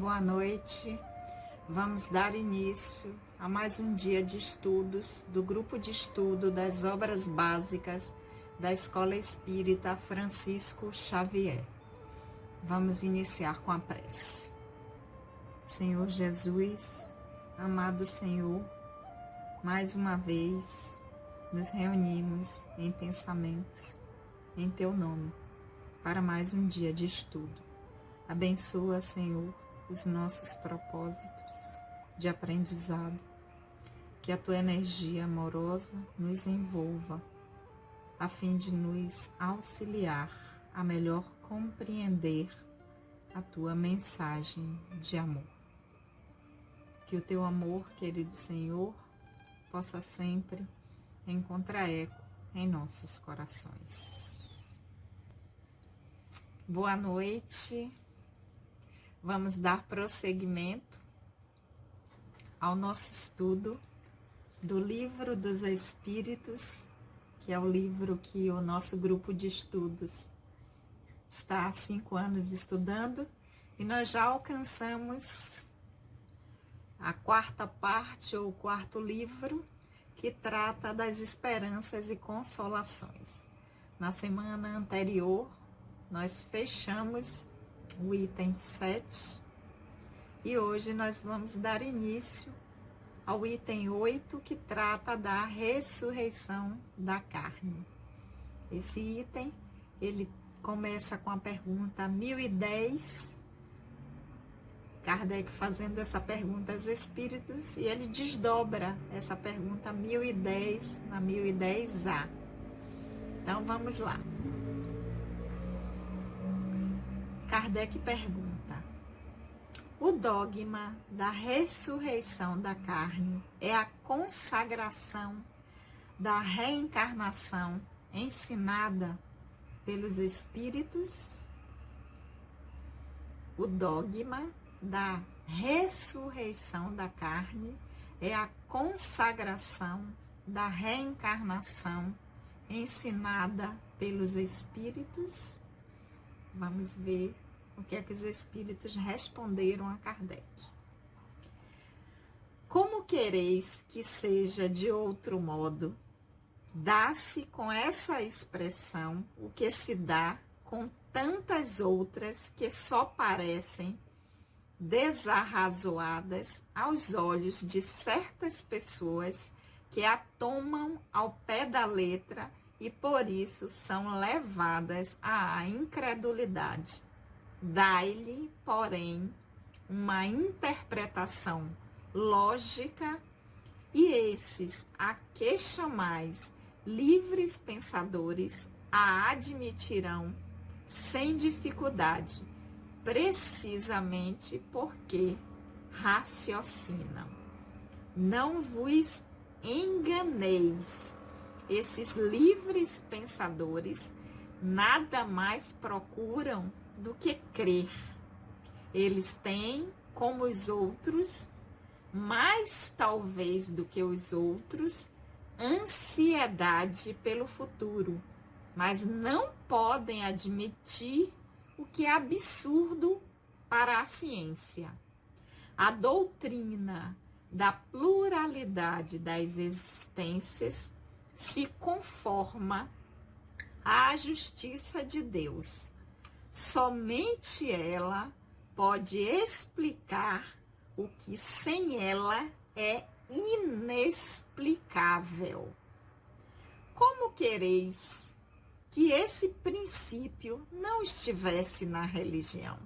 boa noite. Vamos dar início a mais um dia de estudos do grupo de estudo das obras básicas da Escola Espírita Francisco Xavier. Vamos iniciar com a prece. Senhor Jesus, amado Senhor, mais uma vez nos reunimos em pensamentos em Teu nome para mais um dia de estudo. Abençoa, Senhor, os nossos propósitos de aprendizado, que a Tua energia amorosa nos envolva, a fim de nos auxiliar a melhor compreender a Tua mensagem de amor. Que o Teu amor, querido Senhor, possa sempre encontrar eco em nossos corações. Boa noite. Vamos dar prosseguimento ao nosso estudo do Livro dos Espíritos, que é o livro que o nosso grupo de estudos está há 5 anos estudando, e nós já alcançamos a 4ª parte ou o 4º livro, que trata das esperanças e consolações. Na semana anterior, nós fechamos o item 7 e hoje nós vamos dar início ao item 8, que trata da ressurreição da carne. Esse item, ele começa com a pergunta 1010, Kardec fazendo essa pergunta aos espíritos, e ele desdobra essa pergunta 1010 na 1010A. Então vamos lá. Kardec pergunta: o dogma da ressurreição da carne é a consagração da reencarnação ensinada pelos espíritos? O dogma da ressurreição da carne é a consagração da reencarnação ensinada pelos espíritos? Vamos ver o que é que os espíritos responderam a Kardec. Como quereis que seja de outro modo? Dá-se com essa expressão o que se dá com tantas outras que só parecem desarrazoadas aos olhos de certas pessoas que a tomam ao pé da letra e por isso são levadas à incredulidade. Dai-lhe, porém, uma interpretação lógica, e esses a que chamais livres pensadores a admitirão sem dificuldade, precisamente porque raciocinam. Não vos enganeis. Esses livres pensadores nada mais procuram do que crer. Eles têm, como os outros, mais talvez do que os outros, ansiedade pelo futuro, mas não podem admitir o que é absurdo para a ciência. A doutrina da pluralidade das existências se conforma à justiça de Deus. Somente ela pode explicar o que sem ela é inexplicável. Como quereis que esse princípio não estivesse na religião?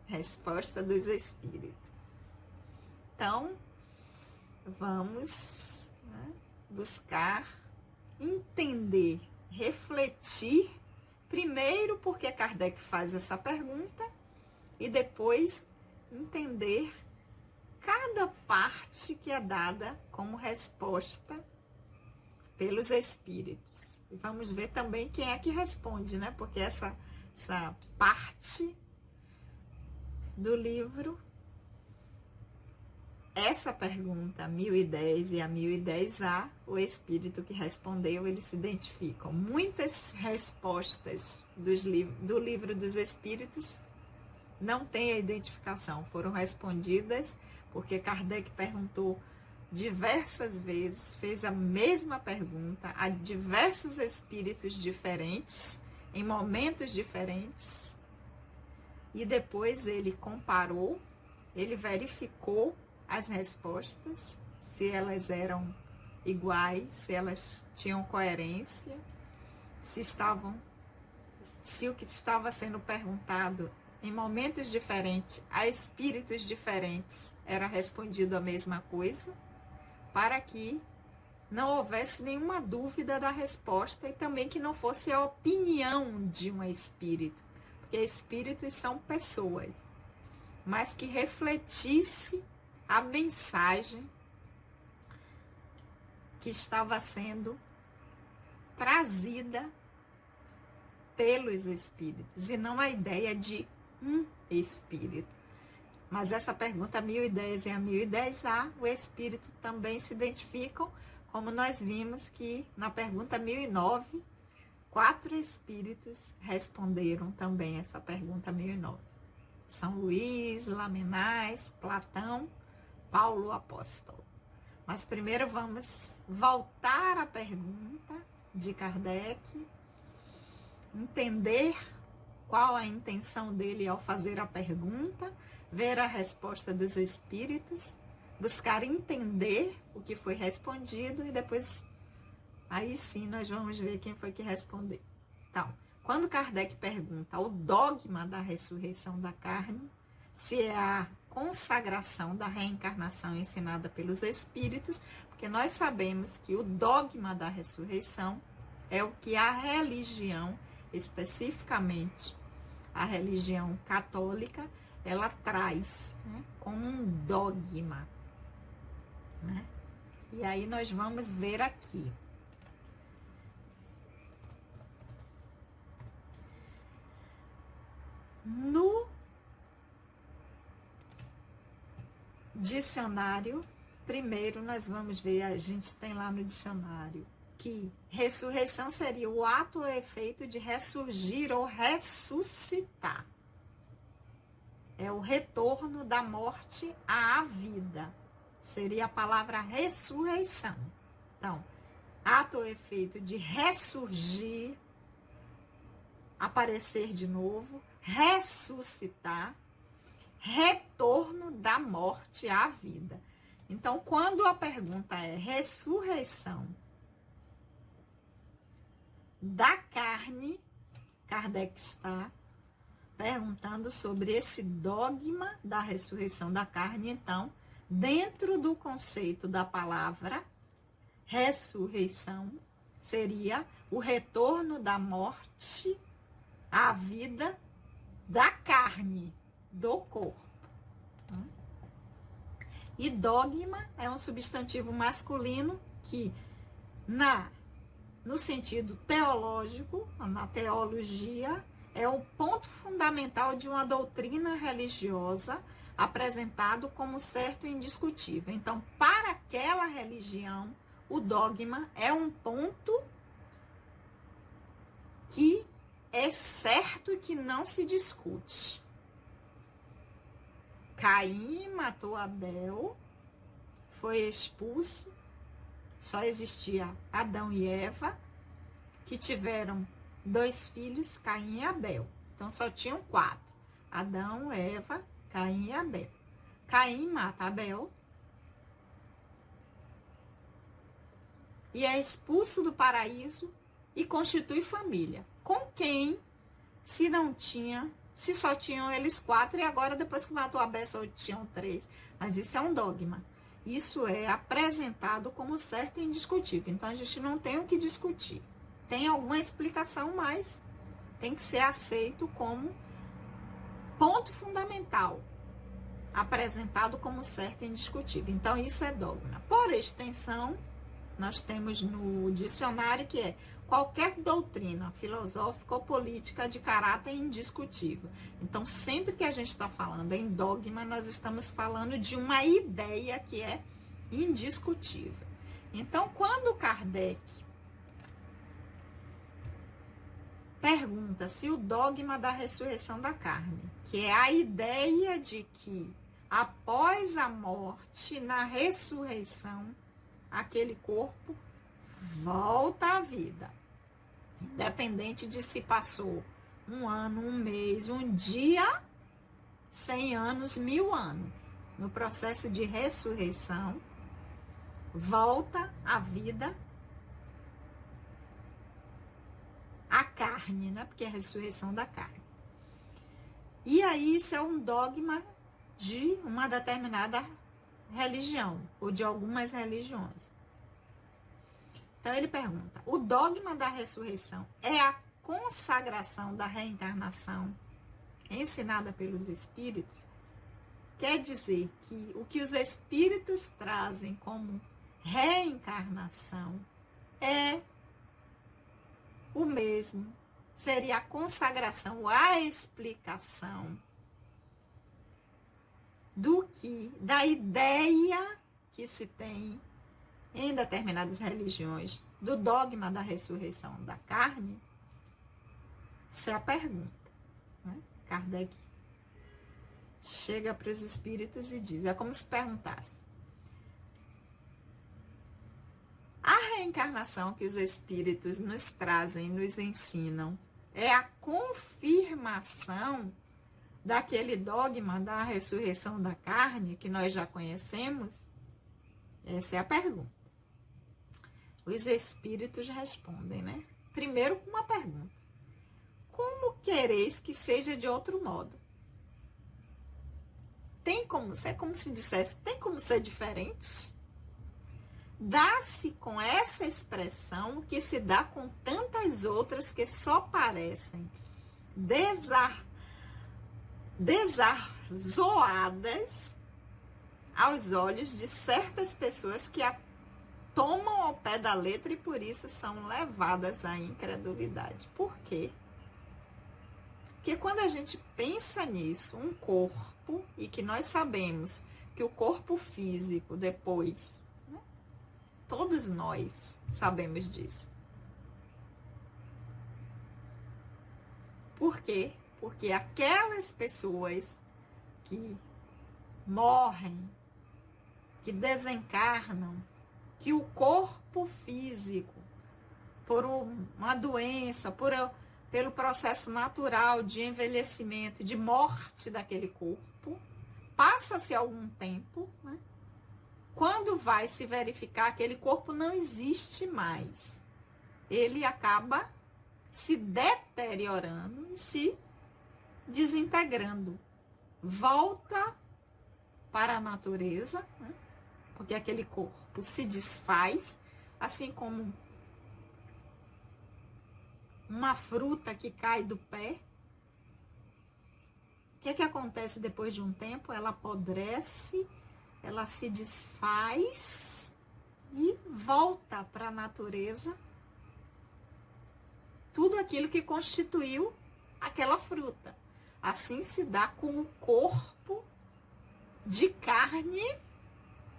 Resposta dos espíritos. Então, vamos buscar entender, refletir, primeiro porque Kardec faz essa pergunta, e depois entender cada parte que é dada como resposta pelos espíritos. E vamos ver também quem é que responde, né? Porque essa parte do livro, essa pergunta 1010 e a 1010A, o espírito que respondeu, eles se identificam. Muitas respostas do livro dos espíritos não tem a identificação. Foram respondidas porque Kardec perguntou diversas vezes, fez a mesma pergunta a diversos espíritos diferentes, em momentos diferentes, e depois ele comparou, ele verificou as respostas, se elas eram iguais, se elas tinham coerência, se o que estava sendo perguntado em momentos diferentes, a espíritos diferentes, era respondido a mesma coisa, para que não houvesse nenhuma dúvida da resposta e também que não fosse a opinião de um espírito, porque espíritos são pessoas, mas que refletisse a mensagem que estava sendo trazida pelos espíritos, e não a ideia de um espírito. Mas essa pergunta 1010 e a 1010A, o espírito também se identificam, como nós vimos que na pergunta 1009, 4 espíritos responderam também essa pergunta 1009. São Luís, Lamennais, Platão, Paulo Apóstolo. Mas primeiro vamos voltar à pergunta de Kardec, entender qual a intenção dele ao fazer a pergunta, ver a resposta dos espíritos, buscar entender o que foi respondido e depois, aí sim, nós vamos ver quem foi que respondeu. Então, quando Kardec pergunta o dogma da ressurreição da carne, se é a consagração da reencarnação ensinada pelos espíritos, porque nós sabemos que o dogma da ressurreição é o que a religião, especificamente a religião católica, ela traz, né, como um dogma, né? E aí nós vamos ver aqui. No dicionário, primeiro nós vamos ver, a gente tem lá no dicionário, que ressurreição seria o ato ou efeito de ressurgir ou ressuscitar. É o retorno da morte à vida. Seria a palavra ressurreição. Então, ato ou efeito de ressurgir, aparecer de novo, ressuscitar, retorno da morte à vida. Então, quando a pergunta é ressurreição da carne, Kardec está perguntando sobre esse dogma da ressurreição da carne. Então, dentro do conceito da palavra ressurreição, seria o retorno da morte à vida da carne, do corpo. E dogma é um substantivo masculino que, no sentido teológico, na teologia, é o ponto fundamental de uma doutrina religiosa apresentado como certo e indiscutível. Então, para aquela religião, o dogma é um ponto que é certo e que não se discute. Caim matou Abel, foi expulso, só existia Adão e Eva, que tiveram 2 filhos, Caim e Abel. Então, só tinham 4. Adão, Eva, Caim e Abel. Caim mata Abel e é expulso do paraíso e constitui família. Com quem, se só tinham eles 4 e agora, depois que matou Abel, só tinham 3. Mas isso é um dogma. Isso é apresentado como certo e indiscutível. Então, a gente não tem o que discutir. Tem alguma explicação, mas tem que ser aceito como ponto fundamental, apresentado como certo e indiscutível. Então, isso é dogma. Por extensão, nós temos no dicionário que é qualquer doutrina filosófica ou política de caráter indiscutível. Então, sempre que a gente está falando em dogma, nós estamos falando de uma ideia que é indiscutível. Então, quando Kardec pergunta se o dogma da ressurreição da carne, que é a ideia de que após a morte, na ressurreição, aquele corpo volta à vida. Independente de se passou 1 ano, 1 mês, 1 dia, 100 anos, 1000 anos. No processo de ressurreição, volta à vida a carne, né? Porque é a ressurreição da carne. E aí isso é um dogma de uma determinada religião, ou de algumas religiões. Então ele pergunta, o dogma da ressurreição é a consagração da reencarnação ensinada pelos espíritos? Quer dizer que o que os espíritos trazem como reencarnação é o mesmo, seria a consagração, a explicação da ideia que se tem em determinadas religiões do dogma da ressurreição da carne. Essa é a pergunta, né? Kardec chega para os espíritos e diz, é como se perguntasse, a reencarnação que os espíritos nos trazem, nos ensinam, é a confirmação daquele dogma da ressurreição da carne que nós já conhecemos? Essa é a pergunta. Os espíritos respondem, né? Primeiro com uma pergunta. Como quereis que seja de outro modo? Tem como ser, como se dissesse, tem como ser diferente? Dá-se com essa expressão que se dá com tantas outras que só parecem desarzoadas aos olhos de certas pessoas que a tomam ao pé da letra e por isso são levadas à incredulidade. Por quê? Porque quando a gente pensa nisso, um corpo, e que nós sabemos que o corpo físico depois, né, todos nós sabemos disso. Por quê? Porque aquelas pessoas que morrem, que desencarnam, que o corpo físico, por uma doença, pelo processo natural de envelhecimento, de morte daquele corpo, passa-se algum tempo, né? Quando vai se verificar, aquele corpo não existe mais. Ele acaba se deteriorando e se desintegrando. Volta para a natureza, né? Porque aquele corpo se desfaz, assim como uma fruta que cai do pé. O que acontece depois de um tempo? Ela apodrece, ela se desfaz e volta para a natureza tudo aquilo que constituiu aquela fruta. Assim se dá com o corpo de carne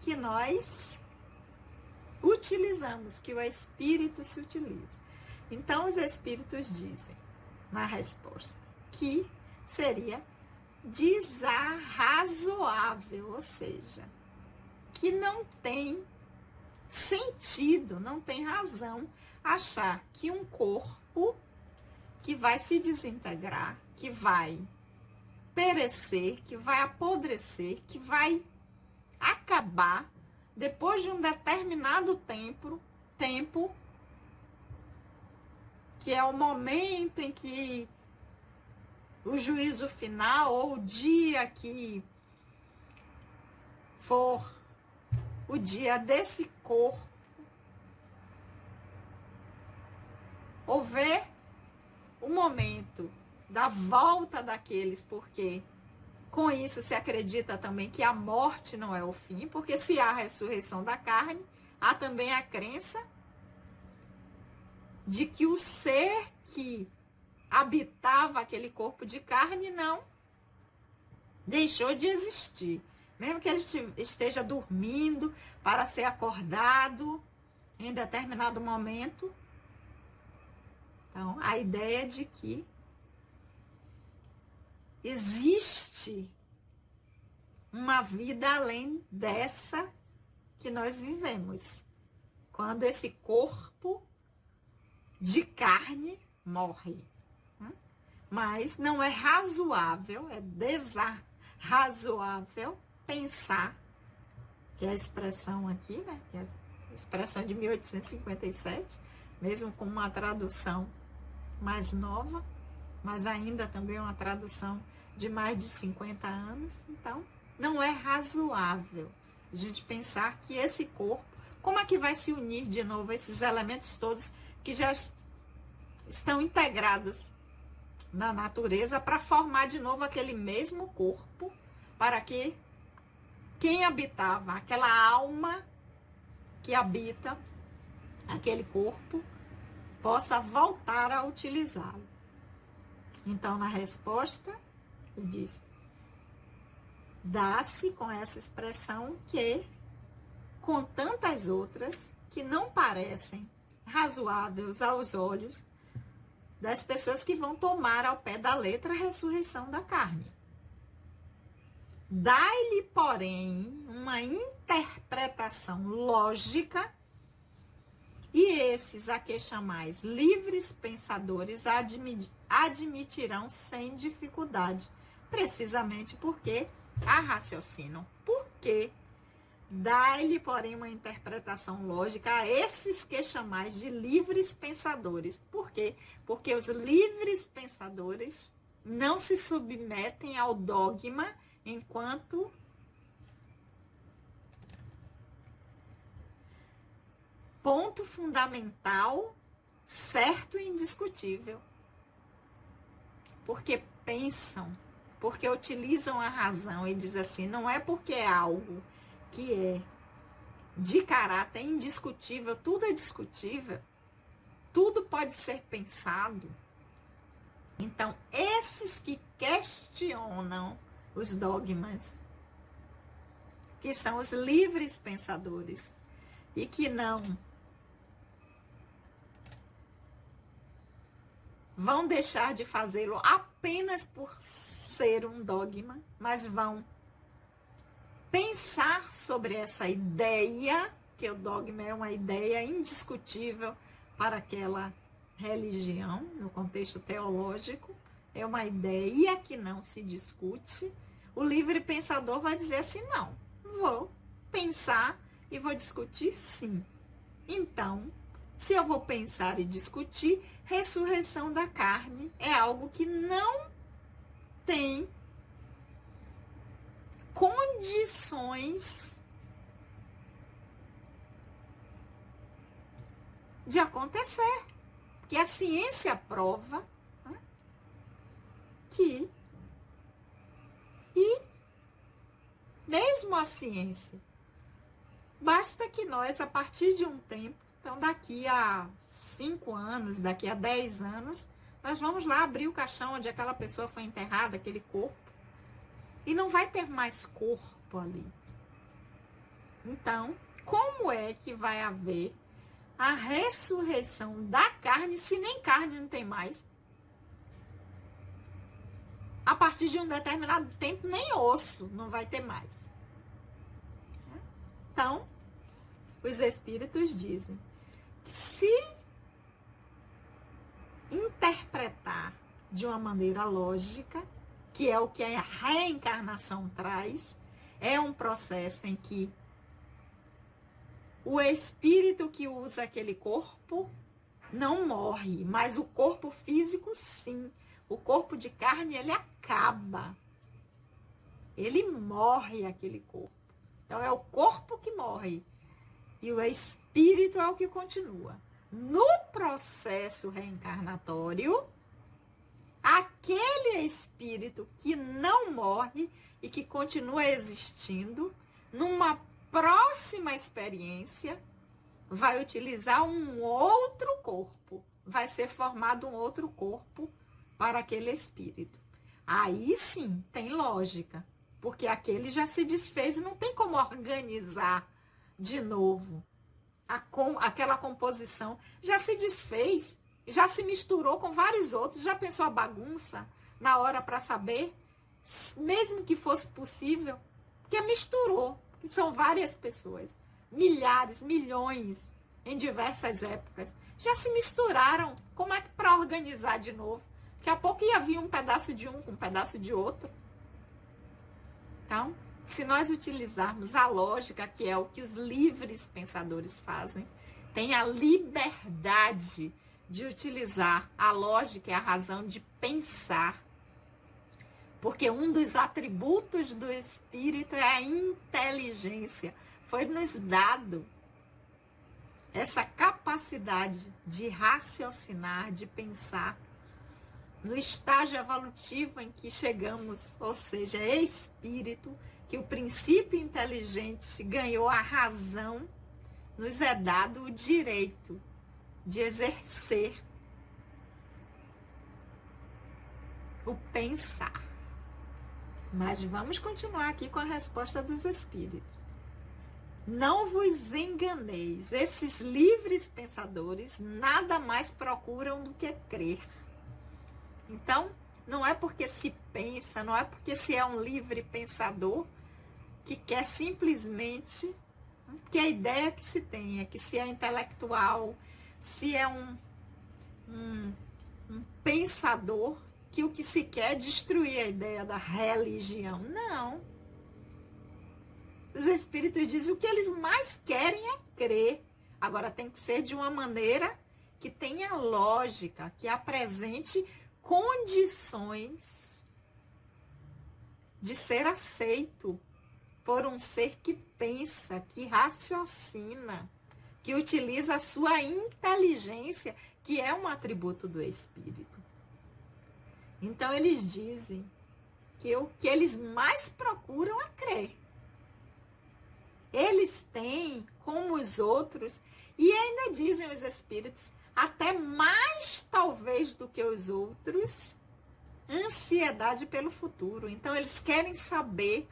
que nós utilizamos, que o espírito se utiliza. Então, os espíritos dizem, na resposta, que seria desarrazoável, ou seja, que não tem sentido, não tem razão achar que um corpo que vai se desintegrar, que vai perecer, que vai apodrecer, que vai acabar depois de um determinado tempo, que é o momento em que o juízo final, ou o dia que for o dia desse corpo, houver o momento da volta daqueles, porque com isso se acredita também que a morte não é o fim, porque se há a ressurreição da carne, há também a crença de que o ser que habitava aquele corpo de carne não deixou de existir. Mesmo que ele esteja dormindo para ser acordado em determinado momento. Então, a ideia de que existe uma vida além dessa que nós vivemos. Quando esse corpo de carne morre. Mas não é razoável, é desarrazoável pensar, que é a expressão aqui, né? Que é a expressão de 1857, mesmo com uma tradução mais nova, mas ainda também uma tradução de mais de 50 anos. Então, não é razoável a gente pensar que esse corpo, como é que vai se unir de novo esses elementos todos que já estão integrados na natureza para formar de novo aquele mesmo corpo, para que quem habitava, aquela alma que habita aquele corpo, possa voltar a utilizá-lo. Então, na resposta, ele diz, dá-se com essa expressão que, com tantas outras que não parecem razoáveis aos olhos das pessoas que vão tomar ao pé da letra a ressurreição da carne. Dai-lhe, porém, uma interpretação lógica, e esses a que chamais livres pensadores admitirão sem dificuldade, precisamente porque a raciocinam. Por quê? Dai-lhe, porém, uma interpretação lógica a esses que chamais de livres pensadores. Por quê? Porque os livres pensadores não se submetem ao dogma enquanto ponto fundamental, certo e indiscutível. Porque pensam, porque utilizam a razão e dizem assim, não é porque é algo que é de caráter indiscutível, tudo é discutível, tudo pode ser pensado. Então, esses que questionam os dogmas, que são os livres pensadores, e que não vão deixar de fazê-lo apenas por ser um dogma, mas vão pensar sobre essa ideia, que o dogma é uma ideia indiscutível para aquela religião, no contexto teológico, é uma ideia que não se discute. O livre pensador vai dizer assim, não, vou pensar e vou discutir sim. Então, se eu vou pensar e discutir, ressurreição da carne é algo que não tem condições de acontecer. Porque a ciência prova, né, que, e mesmo a ciência, basta que nós, a partir de um tempo, então daqui a 5 anos, daqui a 10 anos, nós vamos lá abrir o caixão onde aquela pessoa foi enterrada, aquele corpo, e não vai ter mais corpo ali. Então, como é que vai haver a ressurreição da carne se nem carne não tem mais? A partir de um determinado tempo, nem osso não vai ter mais. Então, os espíritos dizem que se interpretar de uma maneira lógica, que é o que a reencarnação traz, é um processo em que o espírito que usa aquele corpo não morre, mas o corpo físico sim. O corpo de carne, ele acaba. Ele morre, aquele corpo. Então é o corpo que morre e o espírito é o que continua. No processo reencarnatório, aquele espírito que não morre e que continua existindo, numa próxima experiência, vai utilizar um outro corpo. Vai ser formado um outro corpo para aquele espírito. Aí sim, tem lógica. Porque aquele já se desfez e não tem como organizar de novo. Aquela composição já se desfez, já se misturou com vários outros. Já pensou a bagunça na hora para saber mesmo que fosse possível, porque misturou, que são várias pessoas, milhares, milhões, em diversas épocas, já se misturaram. Como é que para organizar de novo? Daqui a pouco ia vir um pedaço de um com um pedaço de outro. Então, se nós utilizarmos a lógica, que é o que os livres pensadores fazem, tem a liberdade de utilizar a lógica e a razão de pensar. Porque um dos atributos do espírito é a inteligência. Foi nos dado essa capacidade de raciocinar, de pensar, no estágio evolutivo em que chegamos, ou seja, espírito, que o princípio inteligente ganhou a razão, nos é dado o direito de exercer o pensar. Mas vamos continuar aqui com a resposta dos espíritos. Não vos enganeis, esses livres pensadores nada mais procuram do que crer. Então, não é porque se pensa, não é porque se é um livre pensador que quer simplesmente, que a ideia que se tem é que se é intelectual, se é um pensador, que o que se quer é destruir a ideia da religião. Não. Os espíritos dizem o que eles mais querem é crer. Agora tem que ser de uma maneira que tenha lógica, que apresente condições de ser aceito por um ser que pensa, que raciocina, que utiliza a sua inteligência, que é um atributo do espírito. Então eles dizem que o que eles mais procuram é crer. Eles têm, como os outros, e ainda dizem os espíritos, até mais talvez do que os outros, ansiedade pelo futuro. Então eles querem saber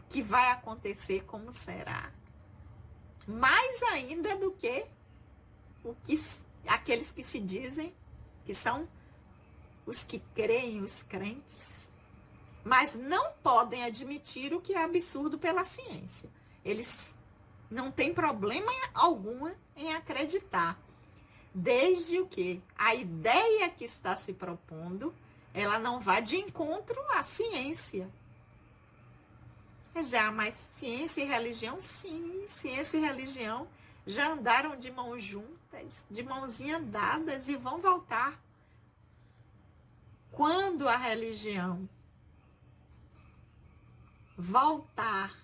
o que vai acontecer, como será. Mais ainda do que aqueles que se dizem que são os que creem, os crentes, mas não podem admitir o que é absurdo pela ciência. Eles não têm problema algum em acreditar, desde o que a ideia que está se propondo, ela não vá de encontro à ciência. Já, mas ciência e religião, sim, ciência e religião já andaram de mãos juntas, de mãozinha dadas e vão voltar. Quando a religião voltar,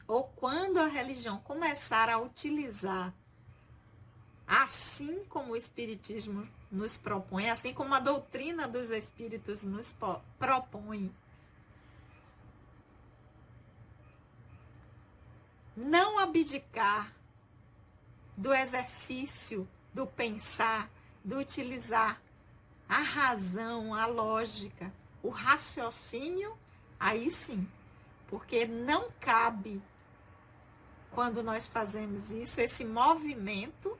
ou quando a religião começar a utilizar, assim como o espiritismo nos propõe, assim como a doutrina dos espíritos nos propõe, não abdicar do exercício, do pensar, do utilizar a razão, a lógica, o raciocínio, aí sim, porque não cabe, quando nós fazemos isso, esse movimento,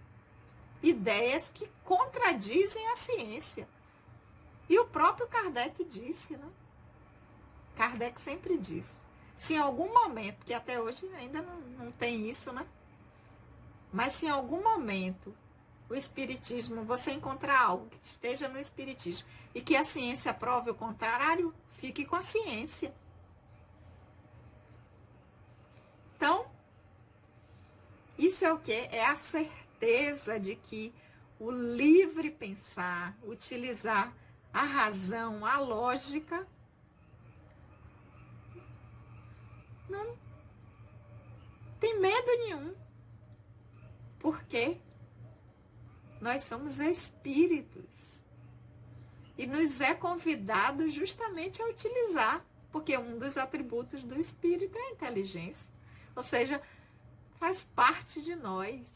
ideias que contradizem a ciência. E o próprio Kardec disse, né? Kardec sempre disse, se em algum momento, que até hoje ainda não tem isso, né? Mas se em algum momento o espiritismo, você encontrar algo que esteja no espiritismo e que a ciência prove o contrário, fique com a ciência. Então, isso é o quê? É a certeza de que o livre pensar, utilizar a razão, a lógica, não tem medo nenhum. Por quê? Nós somos espíritos. E nos é convidado justamente a utilizar, porque um dos atributos do espírito é a inteligência. Ou seja, faz parte de nós.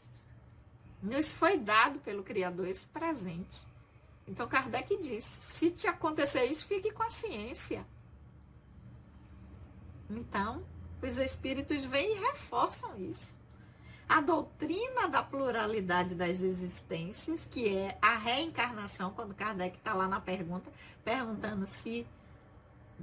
Nos foi dado pelo Criador esse presente. Então Kardec diz, se te acontecer isso, fique com a ciência. Então, os espíritos vêm e reforçam isso. A doutrina da pluralidade das existências, que é a reencarnação, quando Kardec está lá na pergunta, perguntando se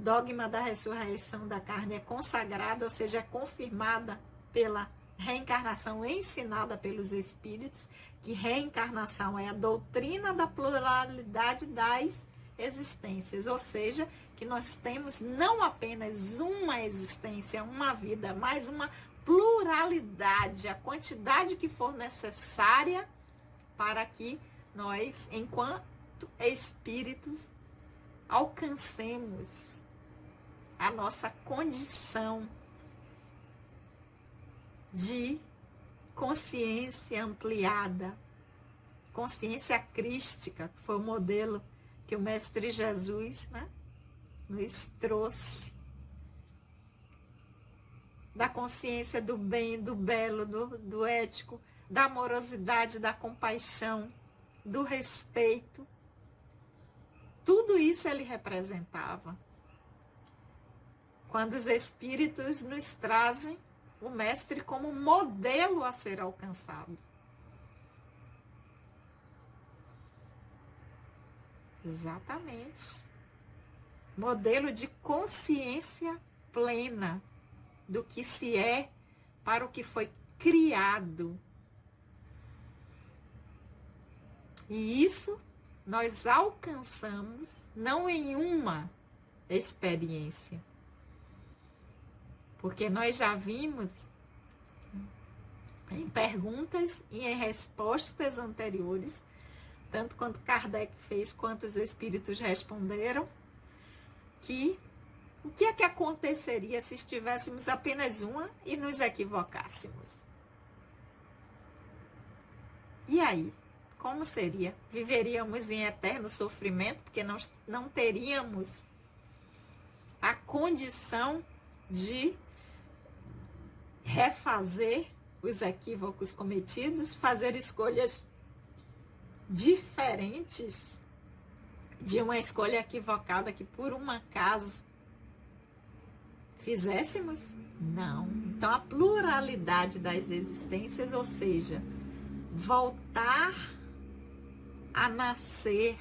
dogma da ressurreição da carne é consagrada, ou seja, é confirmada pela reencarnação ensinada pelos espíritos, que reencarnação é a doutrina da pluralidade das existências, ou seja, que nós temos não apenas uma existência, uma vida, mas uma pluralidade, a quantidade que for necessária para que nós, enquanto espíritos, alcancemos a nossa condição de consciência ampliada, consciência crística, que foi o modelo que o Mestre Jesus, né, nos trouxe, da consciência do bem, do belo, do ético, da amorosidade, da compaixão, do respeito. Tudo isso ele representava. Quando os espíritos nos trazem o mestre como modelo a ser alcançado. Exatamente. Modelo de consciência plena do que se é para o que foi criado. E isso nós alcançamos não em uma experiência. Porque nós já vimos em perguntas e em respostas anteriores, tanto quanto Kardec fez, quanto os espíritos responderam, que o que é que aconteceria se estivéssemos apenas uma e nos equivocássemos? E aí? Como seria? Viveríamos em eterno sofrimento, porque nós não teríamos a condição de refazer os equívocos cometidos, fazer escolhas diferentes de uma escolha equivocada que por um acaso fizéssemos? Não. Então a pluralidade das existências, ou seja, voltar a nascer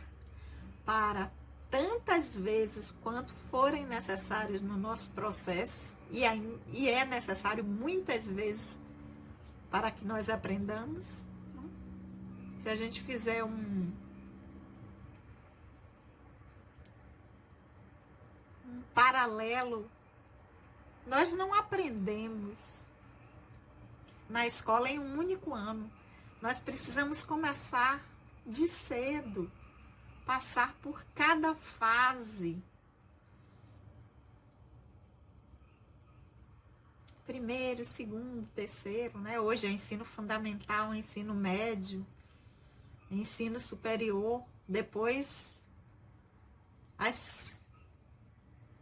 para tantas vezes quanto forem necessárias no nosso processo, e é necessário muitas vezes para que nós aprendamos. Se a gente fizer um paralelo, nós não aprendemos na escola em um único ano. Nós precisamos começar de cedo, passar por cada fase. Primeiro, segundo, terceiro, né? Hoje é ensino fundamental, ensino médio, ensino superior, depois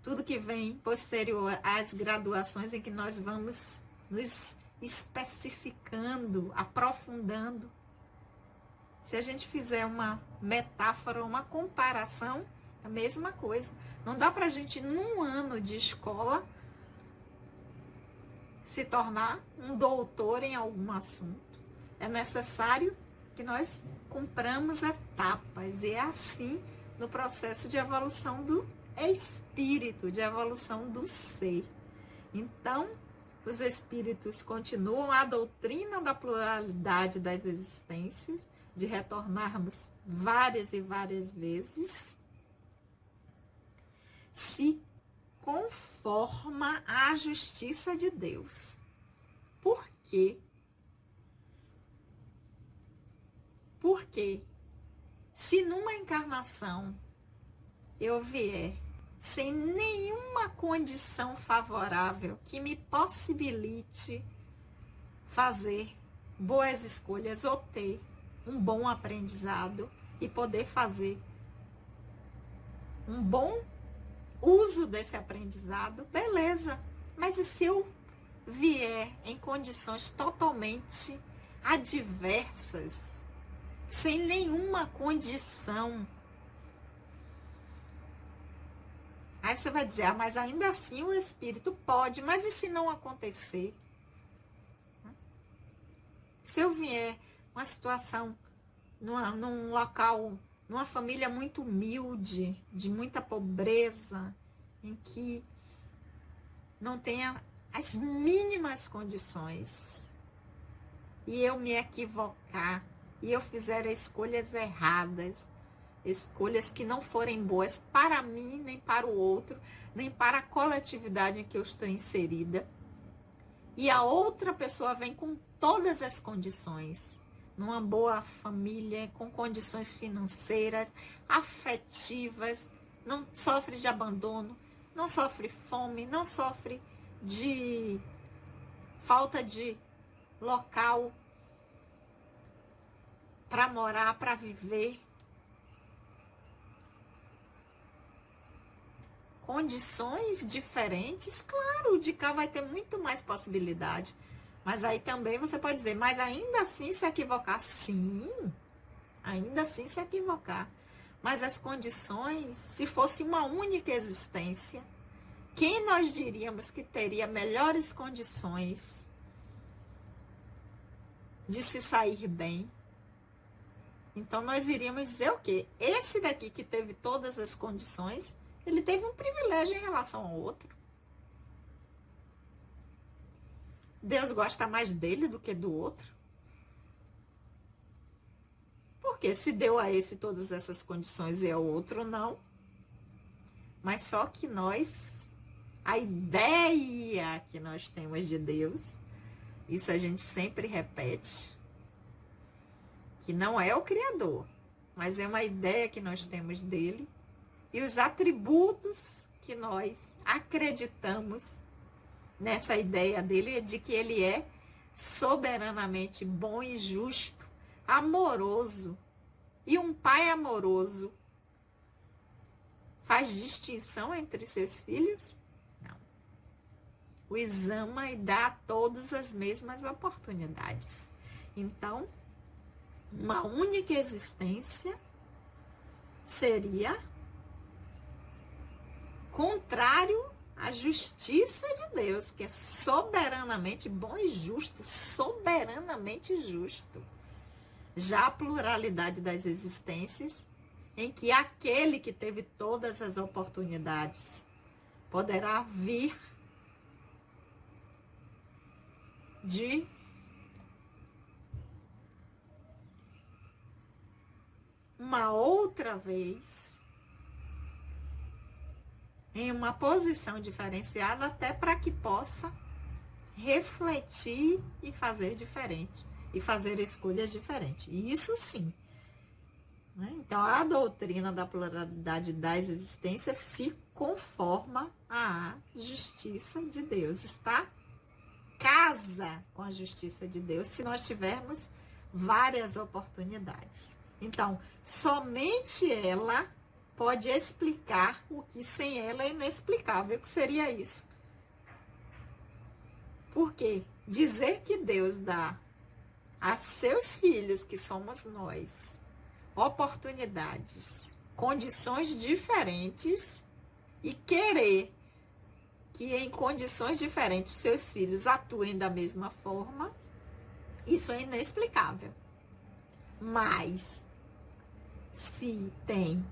tudo que vem posterior às graduações, em que nós vamos nos especificando, aprofundando. Se a gente fizer uma metáfora, uma comparação, a mesma coisa. Não dá para a gente, num ano de escola, se tornar um doutor em algum assunto. É necessário que nós cumpramos etapas. E é assim no processo de evolução do espírito, de evolução do ser. Então, os espíritos continuam a doutrina da pluralidade das existências, de retornarmos várias e várias vezes, se conforma à justiça de Deus. Por quê? Porque se numa encarnação eu vier sem nenhuma condição favorável que me possibilite fazer boas escolhas ou ter um bom aprendizado e poder fazer um bom uso desse aprendizado, beleza. Mas e se eu vier em condições totalmente adversas, sem nenhuma condição? Aí você vai dizer, mas ainda assim o espírito pode, mas e se não acontecer? Se eu vier uma situação num local, numa família muito humilde, de muita pobreza, em que não tenha as mínimas condições e eu me equivocar e eu fizer escolhas erradas, escolhas que não forem boas para mim, nem para o outro, nem para a coletividade em que eu estou inserida, e a outra pessoa vem com todas as condições, numa boa família, com condições financeiras, afetivas, não sofre de abandono, não sofre fome, não sofre de falta de local para morar, para viver. Condições diferentes, claro, de cá vai ter muito mais possibilidade. Mas aí também você pode dizer, mas ainda assim se equivocar? Sim, ainda assim se equivocar. Mas as condições, se fosse uma única existência, quem nós diríamos que teria melhores condições de se sair bem? Então nós iríamos dizer o quê? Esse daqui que teve todas as condições, ele teve um privilégio em relação ao outro. Deus gosta mais dele do que do outro. Porque se deu a esse todas essas condições e ao outro não. Mas só que nós, a ideia que nós temos de Deus, isso a gente sempre repete, que não é o Criador, mas é uma ideia que nós temos dele, e os atributos que nós acreditamos nessa ideia dele, de que ele é soberanamente bom e justo, amoroso. E um pai amoroso faz distinção entre seus filhos? Não. Os ama e dá a todos as mesmas oportunidades. Então, uma única existência seria contrário à justiça de Deus, que é soberanamente bom e justo, soberanamente justo. Já a pluralidade das existências, em que aquele que teve todas as oportunidades poderá vir de uma outra vez em uma posição diferenciada, até para que possa refletir e fazer diferente, e fazer escolhas diferentes. Isso sim. Então, a doutrina da pluralidade das existências se conforma à justiça de Deus, está? Casa com a justiça de Deus, se nós tivermos várias oportunidades. Então, somente ela pode explicar o que sem ela é inexplicável, que seria isso. Porque dizer que Deus dá a seus filhos, que somos nós, oportunidades, condições diferentes, e querer que em condições diferentes seus filhos atuem da mesma forma, isso é inexplicável. Mas se tem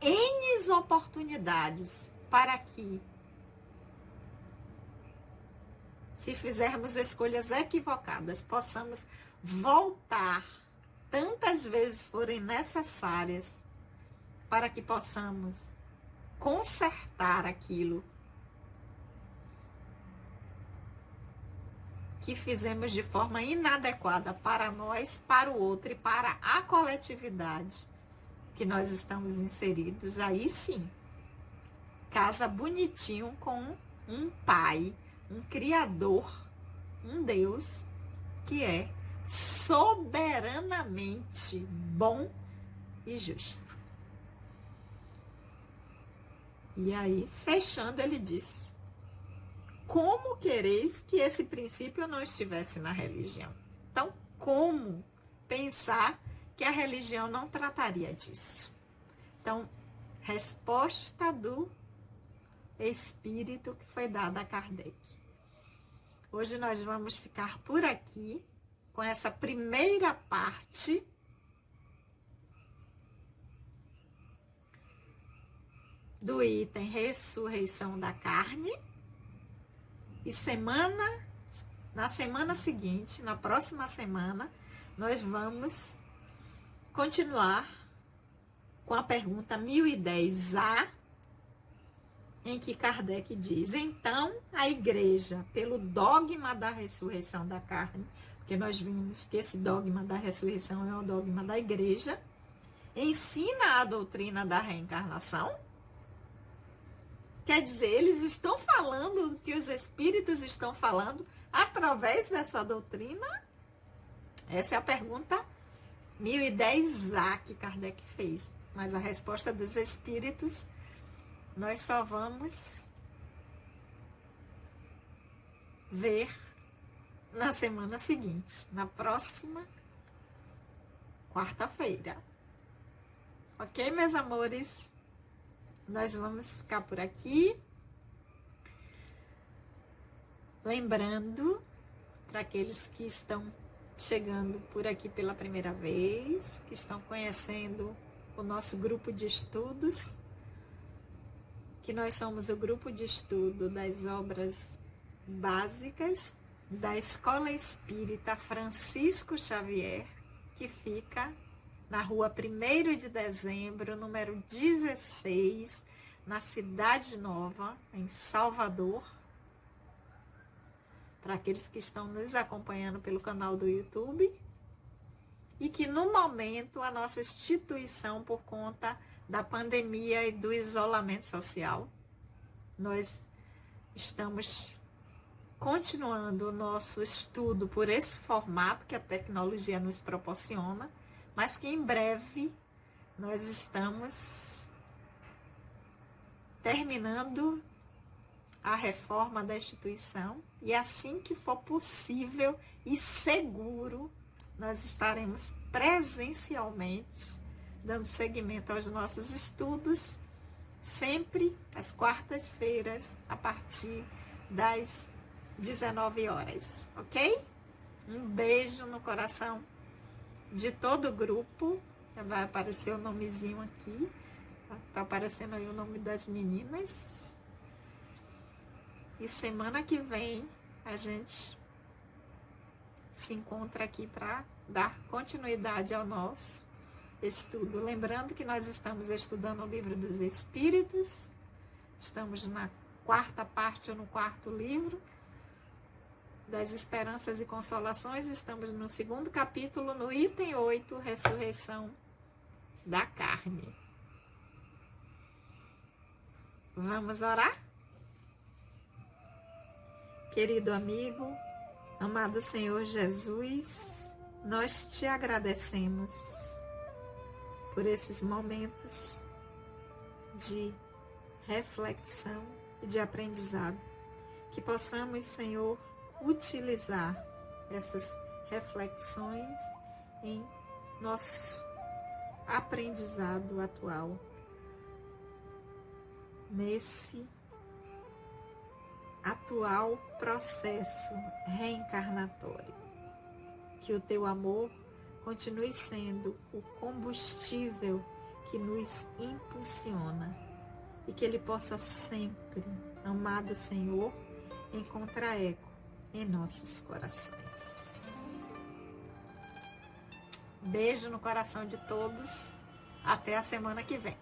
N oportunidades para que, se fizermos escolhas equivocadas, possamos voltar tantas vezes forem necessárias para que possamos consertar aquilo que fizemos de forma inadequada para nós, para o outro e para a coletividade que nós estamos inseridos. Aí sim, casa bonitinho com um pai, um criador, um Deus que é soberanamente bom e justo. E aí, fechando, ele diz: como quereis que esse princípio não estivesse na religião? Então, como pensar que a religião não trataria disso? Então, resposta do Espírito que foi dada a Kardec. Hoje nós vamos ficar por aqui com essa primeira parte do item ressurreição da carne. E na semana seguinte, na próxima semana, nós vamos continuar com a pergunta 1010A, em que Kardec diz: então a igreja, pelo dogma da ressurreição da carne, porque nós vimos que esse dogma da ressurreição é o dogma da igreja, ensina a doutrina da reencarnação. Quer dizer, eles estão falando o que os espíritos estão falando através dessa doutrina? Essa é a pergunta 1010A que Kardec fez. Mas a resposta dos espíritos nós só vamos ver na semana seguinte, na próxima quarta-feira. Ok, meus amores? Nós vamos ficar por aqui. Lembrando, para aqueles que estão chegando por aqui pela primeira vez, que estão conhecendo o nosso grupo de estudos, que nós somos o grupo de estudo das obras básicas da Escola Espírita Francisco Xavier, que fica na rua 1º de dezembro, número 16, na Cidade Nova, em Salvador. Para aqueles que estão nos acompanhando pelo canal do YouTube. E que no momento a nossa instituição, por conta da pandemia e do isolamento social, nós estamos continuando o nosso estudo por esse formato que a tecnologia nos proporciona, mas que em breve nós estamos terminando a reforma da instituição e assim que for possível e seguro, nós estaremos presencialmente dando seguimento aos nossos estudos, sempre às quartas-feiras, a partir das 19 horas, ok? Um beijo no coração de todo o grupo. Vai aparecer o nomezinho aqui, tá aparecendo aí o nome das meninas. E semana que vem a gente se encontra aqui para dar continuidade ao nosso estudo. Lembrando que nós estamos estudando o Livro dos Espíritos, estamos na 4ª parte ou no 4º livro das Esperanças e Consolações, estamos no 2º capítulo, no item 8, Ressurreição da Carne. Vamos orar? Querido amigo, amado Senhor Jesus, nós te agradecemos por esses momentos de reflexão e de aprendizado. Que possamos, Senhor, utilizar essas reflexões em nosso aprendizado atual, nesse atual processo reencarnatório. Que o teu amor continue sendo o combustível que nos impulsiona e que ele possa sempre, amado Senhor, encontrar eco em nossos corações. Beijo no coração de todos. Até a semana que vem.